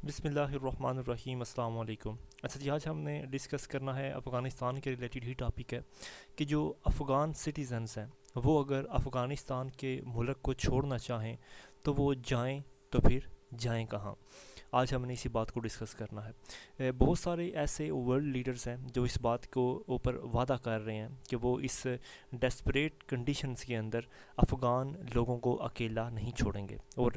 بسم اللہ الرحمن الرحیم، السلام علیکم۔ اچھا جی، آج ہم نے ڈسکس کرنا ہے افغانستان کے ریلیٹڈ ہی ٹاپک ہے کہ جو افغان سٹیزنز ہیں وہ اگر افغانستان کے ملک کو چھوڑنا چاہیں تو وہ جائیں تو پھر جائیں کہاں۔ آج ہم نے اسی بات کو ڈسکس کرنا ہے۔ بہت سارے ایسے ورلڈ لیڈرز ہیں جو اس بات کو اوپر وعدہ کر رہے ہیں کہ وہ اس ڈیسپریٹ کنڈیشنز کے اندر افغان لوگوں کو اکیلا نہیں چھوڑیں گے، اور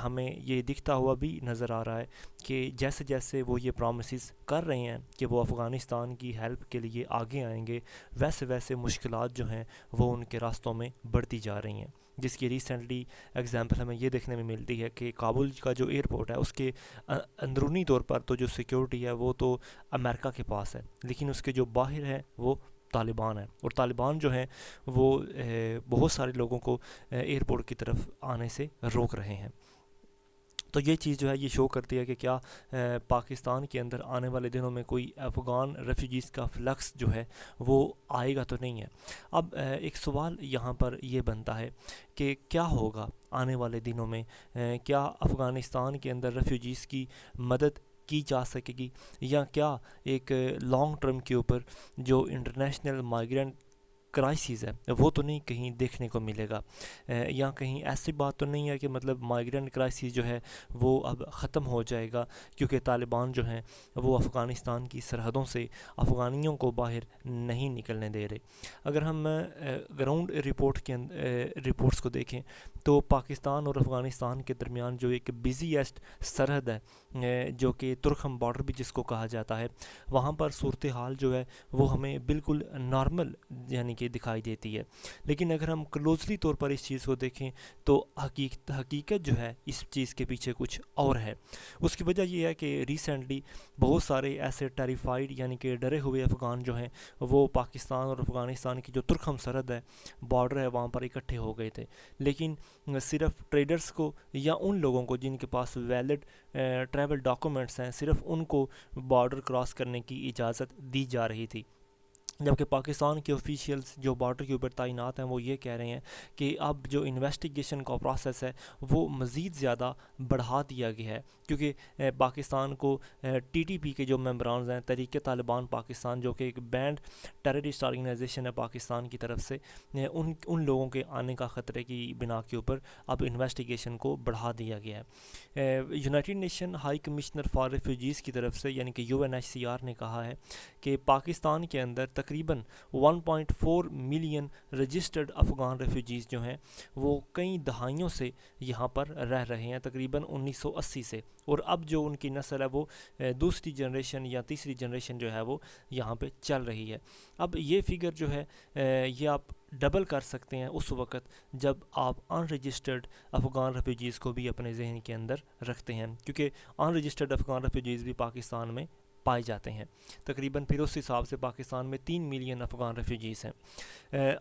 ہمیں یہ دکھتا ہوا بھی نظر آ رہا ہے کہ جیسے جیسے وہ یہ پرومسز کر رہے ہیں کہ وہ افغانستان کی ہیلپ کے لیے آگے آئیں گے، ویسے ویسے مشکلات جو ہیں وہ ان کے راستوں میں بڑھتی جا رہی ہیں، جس کی ریسنٹلی اگزامپل ہمیں یہ دیکھنے میں ملتی ہے کہ کابل کا جو ایئرپورٹ ہے اس کے اندرونی طور پر تو جو سیکیورٹی ہے وہ تو امریکہ کے پاس ہے، لیکن اس کے جو باہر ہے وہ طالبان ہیں، اور طالبان جو ہیں وہ بہت سارے لوگوں کو ایئرپورٹ کی طرف آنے سے روک رہے ہیں۔ تو یہ چیز جو ہے یہ شو کرتی ہے کہ کیا پاکستان کے اندر آنے والے دنوں میں کوئی افغان ریفیوجیز کا فلکس جو ہے وہ آئے گا تو نہیں ہے۔ اب ایک سوال یہاں پر یہ بنتا ہے کہ کیا ہوگا آنے والے دنوں میں، کیا افغانستان کے اندر ریفیوجیز کی مدد کی جا سکے گی، یا کیا ایک لانگ ٹرم کے اوپر جو انٹرنیشنل مائیگرینٹ کرائسس ہے وہ تو نہیں کہیں دیکھنے کو ملے گا، یا کہیں ایسی بات تو نہیں ہے کہ مطلب مائیگرینٹ کرائسس جو ہے وہ اب ختم ہو جائے گا کیونکہ طالبان جو ہیں وہ افغانستان کی سرحدوں سے افغانیوں کو باہر نہیں نکلنے دے رہے۔ اگر ہم گراؤنڈ رپورٹس کو دیکھیں تو پاکستان اور افغانستان کے درمیان جو ایک بزیسٹ سرحد ہے، جو کہ ترکھم بارڈر بھی جس کو کہا جاتا ہے، وہاں پر صورتحال جو ہے وہ ہمیں بالکل نارمل یعنی کہ دکھائی دیتی ہے، لیکن اگر ہم کلوزلی طور پر اس چیز کو دیکھیں تو حقیقت جو ہے اس چیز کے پیچھے کچھ اور ہے۔ اس کی وجہ یہ ہے کہ ریسنٹلی بہت سارے ایسے ٹیریفائڈ یعنی کہ ڈرے ہوئے افغان جو ہیں وہ پاکستان اور افغانستان کی جو ترکھم سرحد ہے، بارڈر ہے، وہاں پر اکٹھے ہو گئے تھے، لیکن صرف ٹریڈرز کو یا ان لوگوں کو جن کے پاس ویلڈ ٹریول ڈاکومنٹس ہیں، صرف ان کو بارڈر کراس کرنے کی اجازت دی جا رہی تھی، جبکہ پاکستان کے آفیشیلز جو بارڈر کے اوپر تعینات ہیں وہ یہ کہہ رہے ہیں کہ اب جو انویسٹیگیشن کا پروسیس ہے وہ مزید زیادہ بڑھا دیا گیا ہے، کیونکہ پاکستان کو ٹی ٹی پی کے جو ممبرانز ہیں، تحریک طالبان پاکستان، جو کہ ایک بینڈ ٹیررسٹ آرگنائزیشن ہے پاکستان کی طرف سے، ان لوگوں کے آنے کا خطرے کی بنا کے اوپر اب انویسٹیگیشن کو بڑھا دیا گیا ہے۔ United nation high commissioner for refugees کی طرف سے یعنی کہ UNHCR نے کہا ہے کہ پاکستان کے اندر تقریباً 1.4 ملین رجسٹرڈ افغان ریفیوجیز جو ہیں وہ کئی دہائیوں سے یہاں پر رہ رہے ہیں، تقریباً 1980 سے، اور اب جو ان کی نسل ہے وہ دوسری جنریشن یا تیسری جنریشن جو ہے وہ یہاں پہ چل رہی ہے۔ اب یہ فگر جو ہے یہ آپ ڈبل کر سکتے ہیں اس وقت جب آپ ان رجسٹرڈ افغان ریفیوجیز کو بھی اپنے ذہن کے اندر رکھتے ہیں، کیونکہ ان رجسٹرڈ افغان ریفیوجیز بھی پاکستان میں پائے جاتے ہیں، تقریباً پھر اس حساب سے پاکستان میں 3 ملین افغان ریفیوجیز ہیں۔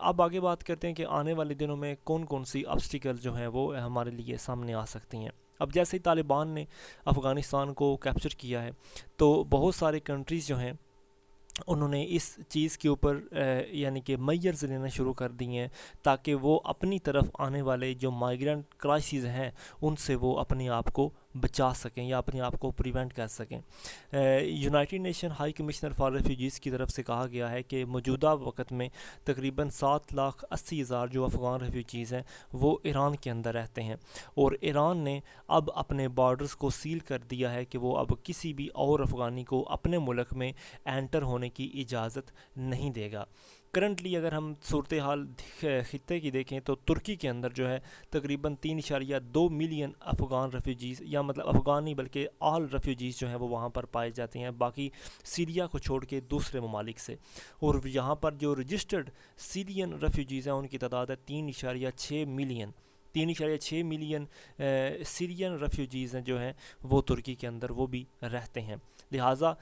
اب آگے بات کرتے ہیں کہ آنے والے دنوں میں کون کون سی آبسٹیکل جو ہیں وہ ہمارے لیے سامنے آ سکتی ہیں۔ اب جیسے ہی طالبان نے افغانستان کو کیپچر کیا ہے تو بہت سارے کنٹریز جو ہیں انہوں نے اس چیز کے اوپر یعنی کہ میئرز لینا شروع کر دی ہیں تاکہ وہ اپنی طرف آنے والے جو مائیگرینٹ کرائسز ہیں ان سے وہ اپنے آپ کو بچا سکیں یا اپنے آپ کو پریونٹ کر سکیں۔ United nation high commissioner for refugees کی طرف سے کہا گیا ہے کہ موجودہ وقت میں تقریباً 7,80,000 جو افغان ریفیوجیز ہیں وہ ایران کے اندر رہتے ہیں، اور ایران نے اب اپنے بارڈرز کو سیل کر دیا ہے کہ وہ اب کسی بھی اور افغانی کو اپنے ملک میں انٹر ہونے کی اجازت نہیں دے گا۔ کرنٹلی اگر ہم صورتحال خطے کی دیکھیں تو ترکی کے اندر جو ہے تقریباً 3.2 ملین افغان ریفیوجیز، یا مطلب افغان نہیں بلکہ آل ریفیوجیز جو ہیں وہ وہاں پر پائے جاتے ہیں، باقی سیریا کو چھوڑ کے دوسرے ممالک سے، اور یہاں پر جو رجسٹرڈ سیرین ریفیوجیز ہیں ان کی تعداد ہے 3.6 ملین۔ 3.6 ملین سیرین ریفیوجیز ہیں جو ہیں وہ ترکی کے اندر وہ بھی رہتے ہیں، لہٰذا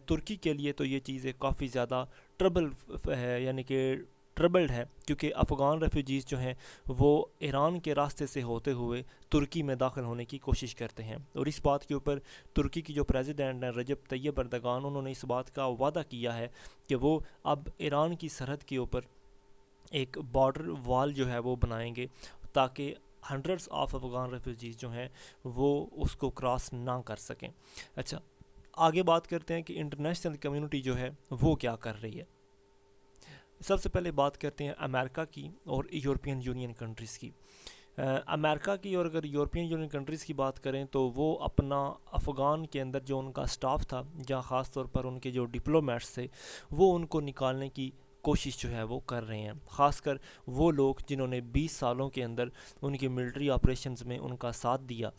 ترکی کے لیے تو یہ چیزیں کافی زیادہ ٹربل ہے، یعنی کہ ٹربلڈ ہے، کیونکہ افغان ریفیوجیز جو ہیں وہ ایران کے راستے سے ہوتے ہوئے ترکی میں داخل ہونے کی کوشش کرتے ہیں، اور اس بات کے اوپر ترکی کی جو پریزیڈنٹ ہیں رجب طیب اردگان، انہوں نے اس بات کا وعدہ کیا ہے کہ وہ اب ایران کی سرحد کے اوپر ایک بارڈر وال جو ہے وہ بنائیں گے تاکہ ہنڈریڈس آف افغان ریفیوجیز جو ہیں وہ اس کو کراس نہ کر سکیں۔ اچھا، آگے بات کرتے ہیں کہ انٹرنیشنل کمیونٹی جو ہے وہ کیا کر رہی ہے۔ سب سے پہلے بات کرتے ہیں امریکہ کی اور یورپین یونین کنٹریز کی۔ امریکہ کی اور اگر یورپین یونین کنٹریز کی بات کریں تو وہ اپنا افغان کے اندر جو ان کا سٹاف تھا، جہاں خاص طور پر ان کے جو ڈپلومیٹس تھے، وہ ان کو نکالنے کی کوشش جو ہے وہ کر رہے ہیں، خاص کر وہ لوگ جنہوں نے 20 سالوں کے اندر ان کی ملٹری آپریشنز میں ان کا ساتھ دیا۔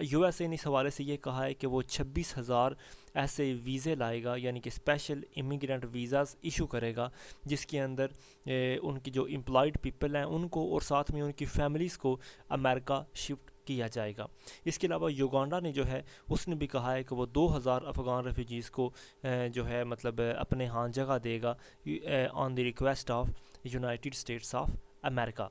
یو ایس اے نے اس حوالے سے یہ کہا ہے کہ وہ 26,000 ایسے ویزے لائے گا، یعنی کہ اسپیشل امیگرینٹ ویزاز ایشو کرے گا، جس کے اندر ان کی جو امپلائڈ پیپل ہیں ان کو اور ساتھ میں ان کی فیملیز کو امریکہ شفٹ کیا جائے گا۔ اس کے علاوہ یوگانڈا نے جو ہے اس نے بھی کہا ہے کہ وہ 2,000 افغان ریفیوجیز کو جو ہے مطلب اپنے ہاں جگہ دے گا on the request of United States of America.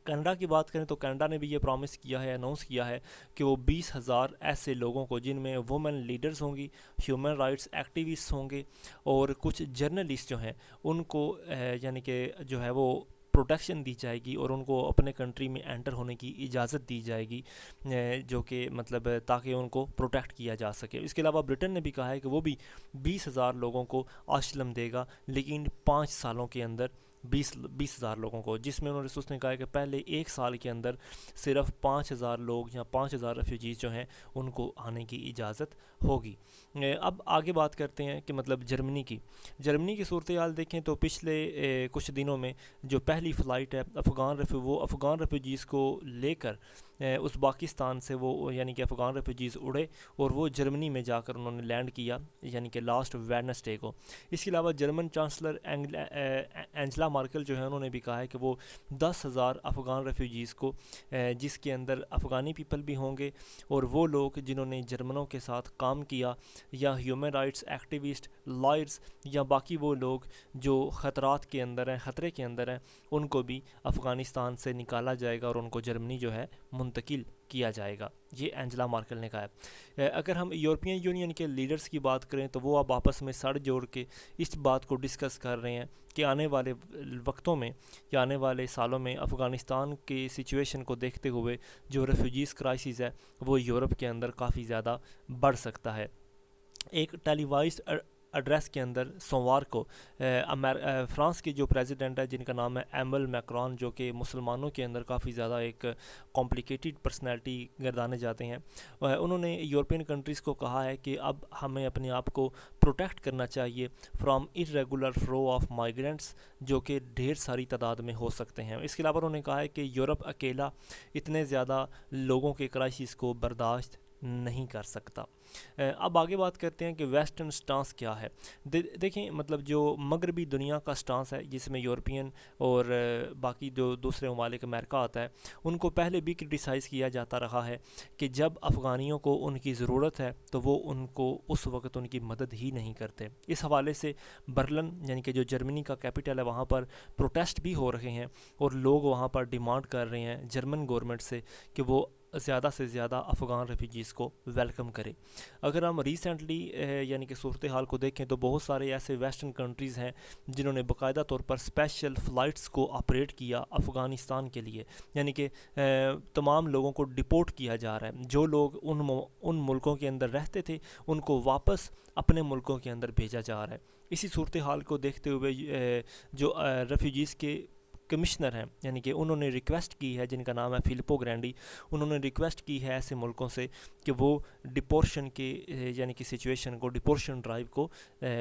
Canada کی بات کریں تو کینیڈا نے بھی یہ پرومس کیا ہے، اناؤنس کیا ہے کہ وہ 20,000 ایسے لوگوں کو، جن میں وومن لیڈرز ہوں گی، ہیومن رائٹس ایکٹیوسٹ ہوں گے اور کچھ جرنلسٹ جو ہیں ان کو یعنی کہ جو ہے وہ پروٹیکشن دی جائے گی اور ان کو اپنے کنٹری میں انٹر ہونے کی اجازت دی جائے گی، جو کہ مطلب تاکہ ان کو پروٹیکٹ کیا جا سکے۔ اس کے علاوہ برٹن نے بھی کہا ہے کہ وہ بھی 20,000 لوگوں کو آشلم دے گا، لیکن 5 سالوں کے اندر 20,000 لوگوں کو، جس میں انہوں نے اس نے کہا ہے کہ پہلے 1 سال کے اندر صرف 5,000 لوگ یا 5,000 ریفیوجیز جو ہیں ان کو آنے کی اجازت ہوگی۔ اب آگے بات کرتے ہیں کہ مطلب جرمنی کی صورتحال دیکھیں تو پچھلے کچھ دنوں میں جو پہلی فلائٹ ہے وہ افغان ریفیوجیز کو لے کر ازبکستان سے وہ یعنی کہ افغان ریفیوجیز اڑے اور وہ جرمنی میں جا کر انہوں نے لینڈ کیا، یعنی کہ لاسٹ ویڈنسڈے کو۔ اس کے علاوہ جرمن چانسلر اینجلا مارکل جو ہے انہوں نے بھی کہا ہے کہ وہ 10,000 افغان ریفیوجیز کو، جس کے اندر افغانی پیپل بھی ہوں گے اور وہ لوگ جنہوں نے جرمنوں کے ساتھ کام کیا یا ہیومن رائٹس ایکٹیوسٹ، لائرز یا باقی وہ لوگ جو خطرات کے اندر ہیں، خطرے کے اندر ہیں، ان کو بھی افغانستان سے نکالا جائے گا اور ان کو جرمنی جو ہے منتقل کیا جائے گا، یہ اینجلا مارکل نے کہا ہے۔ اگر ہم یورپین یونین کے لیڈرز کی بات کریں تو وہ اب آپس میں سڑ جوڑ کے اس بات کو ڈسکس کر رہے ہیں کہ آنے والے وقتوں میں یا آنے والے سالوں میں افغانستان کی سچویشن کو دیکھتے ہوئے جو ریفیوجیز کرائسس ہے وہ یورپ کے اندر کافی زیادہ بڑھ سکتا ہے۔ ایک ٹیلی وائزڈ ایڈریس کے اندر سوموار کو فرانس کے جو پریزیڈنٹ ہے جن کا نام ہے ایمل میکرون، جو کہ مسلمانوں کے اندر کافی زیادہ ایک کمپلیکیٹڈ پرسنالٹی گردانے جاتے ہیں، انہوں نے یورپین کنٹریز کو کہا ہے کہ اب ہمیں اپنے آپ کو پروٹیکٹ کرنا چاہیے from irregular flow of migrants, جو کہ ڈھیر ساری تعداد میں ہو سکتے ہیں۔ اس کے علاوہ انہوں نے کہا ہے کہ یورپ اکیلا اتنے زیادہ لوگوں کے کرائسس کو برداشت نہیں کر سکتا۔ اب آگے بات کرتے ہیں کہ ویسٹرن سٹانس کیا ہے۔ دیکھیں مطلب جو مغربی دنیا کا سٹانس ہے، جس میں یورپین اور باقی جو دوسرے ممالک امریکہ آتا ہے، ان کو پہلے بھی کرٹیسائز کیا جاتا رہا ہے کہ جب افغانیوں کو ان کی ضرورت ہے تو وہ ان کو اس وقت ان کی مدد ہی نہیں کرتے۔ اس حوالے سے برلن یعنی کہ جو جرمنی کا کیپٹل ہے، وہاں پر پروٹیسٹ بھی ہو رہے ہیں اور لوگ وہاں پر ڈیمانڈ کر رہے ہیں جرمن گورنمنٹ سے کہ وہ زیادہ سے زیادہ افغان ریفیوجیز کو ویلکم کرے۔ اگر ہم ریسنٹلی یعنی کہ صورتحال کو دیکھیں تو بہت سارے ایسے ویسٹرن کنٹریز ہیں جنہوں نے باقاعدہ طور پر اسپیشل فلائٹس کو آپریٹ کیا افغانستان کے لیے، یعنی کہ تمام لوگوں کو ڈپورٹ کیا جا رہا ہے۔ جو لوگ ان ملکوں کے اندر رہتے تھے ان کو واپس اپنے ملکوں کے اندر بھیجا جا رہا ہے۔ اسی صورتحال کو دیکھتے ہوئے جو ریفیوجیز کے کمشنر ہیں، یعنی کہ انہوں نے ریکویسٹ کی ہے، جن کا نام ہے فلپو گرینڈی، انہوں نے ریکویسٹ کی ہے ایسے ملکوں سے کہ وہ ڈپورشن کے یعنی کہ سچویشن کو، ڈپورشن ڈرائیو کو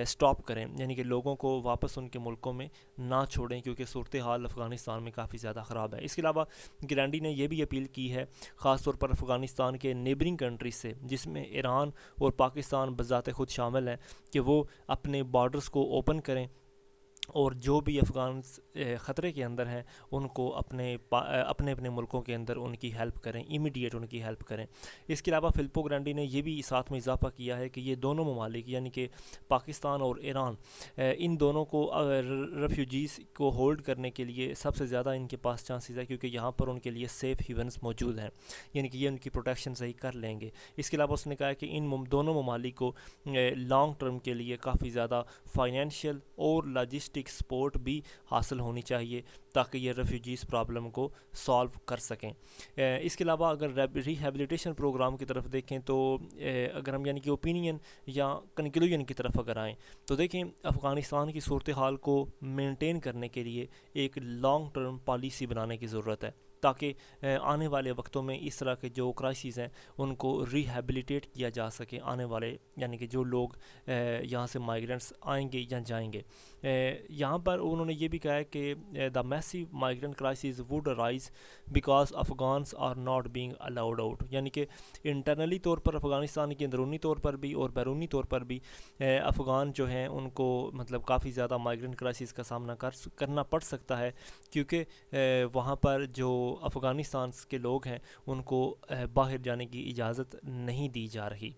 سٹاپ کریں، یعنی کہ لوگوں کو واپس ان کے ملکوں میں نہ چھوڑیں، کیونکہ صورتحال افغانستان میں کافی زیادہ خراب ہے۔ اس کے علاوہ گرینڈی نے یہ بھی اپیل کی ہے خاص طور پر افغانستان کے نیبرنگ کنٹریز سے، جس میں ایران اور پاکستان بذات خود شامل ہیں، کہ وہ اپنے بارڈرز کو اوپن کریں اور جو بھی افغان خطرے کے اندر ہیں ان کو اپنے ملکوں کے اندر ان کی ہیلپ کریں، امیڈیٹ ان کی ہیلپ کریں۔ اس کے علاوہ فلپو گرینڈی نے یہ بھی ساتھ میں اضافہ کیا ہے کہ یہ دونوں ممالک یعنی کہ پاکستان اور ایران، ان دونوں کو ریفیوجیز کو ہولڈ کرنے کے لیے سب سے زیادہ ان کے پاس چانسز ہے، کیونکہ یہاں پر ان کے لیے سیف ہیونز موجود ہیں، یعنی کہ یہ ان کی پروٹیکشن صحیح کر لیں گے۔ اس کے علاوہ اس نے کہا کہ ان دونوں ممالک کو لانگ ٹرم کے لیے کافی زیادہ فائنینشیل اور لاجسٹک سپورٹ بھی حاصل ہونی چاہیے تاکہ یہ ریفیوجیز پرابلم کو سالو کر سکیں۔ اس کے علاوہ اگر ریہیبلیٹیشن پروگرام کی طرف دیکھیں تو اگر ہم یعنی کہ اوپینین یا کنکلوژن کی طرف اگر آئیں تو دیکھیں افغانستان کی صورتحال کو مینٹین کرنے کے لیے ایک لانگ ٹرم پالیسی بنانے کی ضرورت ہے تاکہ آنے والے وقتوں میں اس طرح کے جو کرائسیز ہیں ان کو ریہیبلیٹیٹ کیا جا سکے آنے والے یعنی کہ جو لوگ یہاں سے مائیگرنٹس آئیں گے یا جائیں گے۔ یہاں پر انہوں نے یہ بھی کہا ہے کہ the massive migrant crisis would rise because Afghans are not being allowed out, یعنی کہ انٹرنلی طور پر افغانستان کے اندرونی طور پر بھی اور بیرونی طور پر بھی افغان جو ہیں ان کو مطلب کافی زیادہ مائیگرنٹ کرائسز کا سامنا کرنا پڑ سکتا ہے، کیونکہ وہاں پر جو افغانستان کے لوگ ہیں ان کو باہر جانے کی اجازت نہیں دی جا رہی۔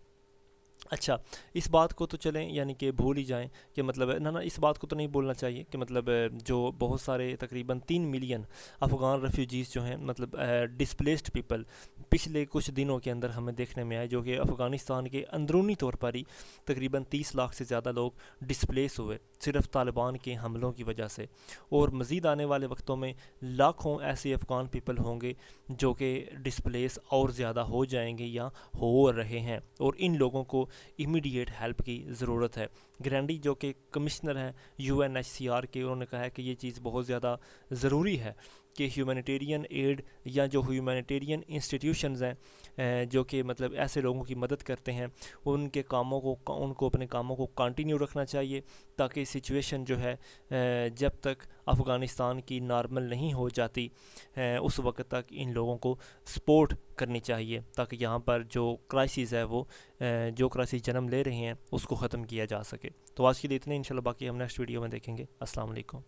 اچھا، اس بات کو تو چلیں یعنی کہ بھول ہی جائیں کہ مطلب نہ اس بات کو تو نہیں بولنا چاہیے کہ مطلب جو بہت سارے تقریباً 3 ملین افغان ریفیوجیز جو ہیں مطلب ڈسپلیسڈ پیپل پچھلے کچھ دنوں کے اندر ہمیں دیکھنے میں آئے، جو کہ افغانستان کے اندرونی طور پر ہی تقریباً 30 لاکھ سے زیادہ لوگ ڈسپلیس ہوئے صرف طالبان کے حملوں کی وجہ سے، اور مزید آنے والے وقتوں میں لاکھوں ایسے افغان پیپل ہوں گے جو کہ ڈسپلیس اور زیادہ ہو جائیں گے یا ہو رہے ہیں، اور ان لوگوں کو امیڈیٹ ہیلپ کی ضرورت ہے۔ گرینڈی جو کہ کمشنر ہیں UNHCR کے، انہوں نے کہا ہے کہ یہ چیز بہت زیادہ ضروری ہے کہ ہیومینیٹیرین ایڈ یا جو ہیومینیٹیرین انسٹیٹیوشنز ہیں جو کہ مطلب ایسے لوگوں کی مدد کرتے ہیں ان کو اپنے کاموں کو کنٹینیو رکھنا چاہیے تاکہ سچویشن جو ہے جب تک افغانستان کی نارمل نہیں ہو جاتی اس وقت تک ان لوگوں کو سپورٹ کرنی چاہیے تاکہ یہاں پر جو کرائسس ہے وہ جو کرائسس جنم لے رہے ہیں اس کو ختم کیا جا سکے۔ تو آج کے لیے اتنے، انشاءاللہ باقی ہم نیکسٹ ویڈیو میں دیکھیں گے۔ السلام علیکم۔